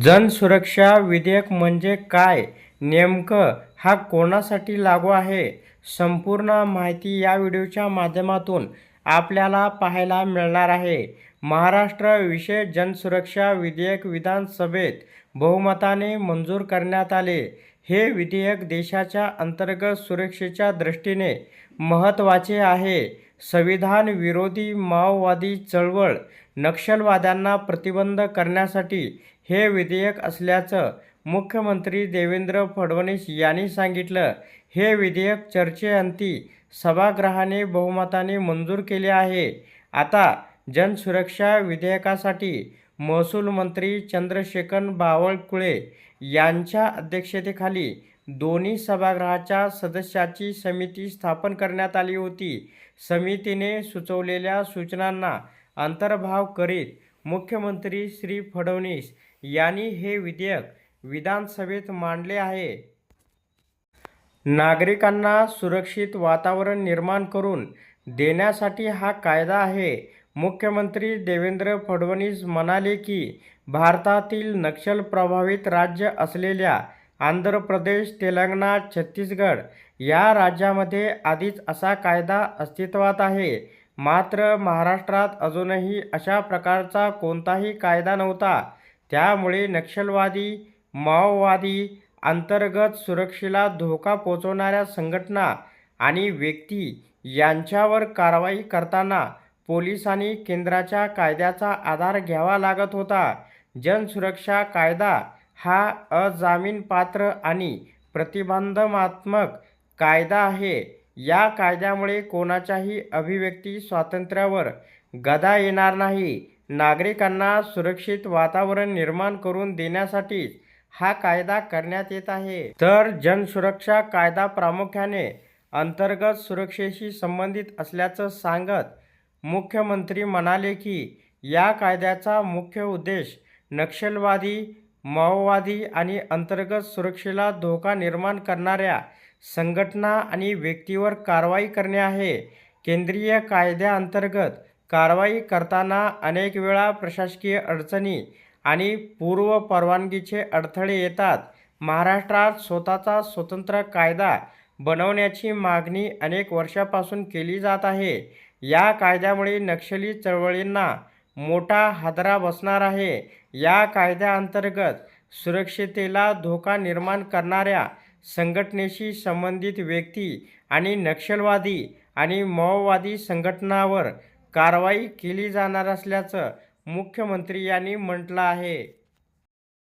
जनसुरक्षा विधेयक म्हणजे काय? नेमकं हा कोणासाठी लागू आहे? संपूर्ण माहिती या व्हिडिओच्या माध्यमातून आपल्याला पाहायला मिळणार आहे. महाराष्ट्र विशेष जनसुरक्षा विधेयक विधानसभेत बहुमताने मंजूर करण्यात आले. हे विधेयक देशाच्या अंतर्गत सुरक्षेच्या दृष्टीने महत्त्वाचे आहे. संविधान विरोधी माओवादी चळवळ, नक्षलवाद्यांना प्रतिबंध करण्यासाठी हे विधेयक असल्याचं मुख्यमंत्री देवेंद्र फडणवीस यांनी सांगितलं. हे विधेयक चर्चेअंती सभागृहाने बहुमताने मंजूर केले आहे. आता जनसुरक्षा विधेयकासाठी महसूल मंत्री चंद्रशेखर बावनकुळे यांच्या अध्यक्षतेखाली दोन्ही सभागृहाच्या सदस्यांची समिती स्थापन करण्यात आली होती. समितीने सुचवलेल्या सूचनांना अंतर्भाव करीत मुख्यमंत्री श्री फडणवीस यांनी हे विधेयक विधानसभेत मांडले आहे. नागरिकांना सुरक्षित वातावरण निर्माण करून देण्यासाठी हा कायदा आहे. मुख्यमंत्री देवेंद्र फडणवीस म्हणाले की भारतातील नक्षल प्रभावित राज्य असलेल्या आंध्र प्रदेश, तेलंगणा, छत्तीसगड या राज्यांमध्ये आधीच असा कायदा अस्तित्वात आहे. मात्र महाराष्ट्रात अजूनही अशा प्रकारचा कोणताही कायदा नव्हता. त्यामुळे नक्षलवादी, माओवादी, अंतर्गत सुरक्षेला धोका पोहोचवणाऱ्या संघटना आणि व्यक्ती यांच्यावर कारवाई करताना पोलिसांनी केंद्राच्या कायद्याचा आधार घ्यावा लागत होता. जनसुरक्षा कायदा हा अजामीनपात्र आणि प्रतिबंधात्मक कायदा आहे. या कायद्यामुळे कोणाच्याही अभिव्यक्ती स्वातंत्र्यावर गदा येणार नाही. नागरिकांना सुरक्षित वातावरण निर्माण करून देण्यासाठीच हा कायदा करण्यात येत आहे. तर जनसुरक्षा कायदा प्रामुख्याने अंतर्गत सुरक्षेशी संबंधित असल्याचं सांगत मुख्यमंत्री म्हणाले की या कायद्याचा मुख्य उद्देश नक्षलवादी, माओवादी आणि अंतर्गत सुरक्षेला धोका निर्माण करणाऱ्या संघटना आणि व्यक्तीवर कारवाई करणे आहे. केंद्रीय कायद्याअंतर्गत कारवाई करताना अनेक वेळा प्रशासकीय अडचणी आणि पूर्व परवानगीचे अडथळे येतात. महाराष्ट्रात स्वतःचा स्वतंत्र कायदा बनवण्याची मागणी अनेक वर्षांपासून केली जात आहे. या कायद्यामुळे नक्षली चळवळींना मोठा हादरा बसणार आहे. या कायद्याअंतर्गत सुरक्षिततेला धोका निर्माण करणाऱ्या संघटनेशी संबंधित व्यक्ती आणि नक्षलवादी आणि माओवादी संघटनांवर कारवाई केली जाणार असल्याचं मुख्यमंत्री यांनी म्हटलं आहे.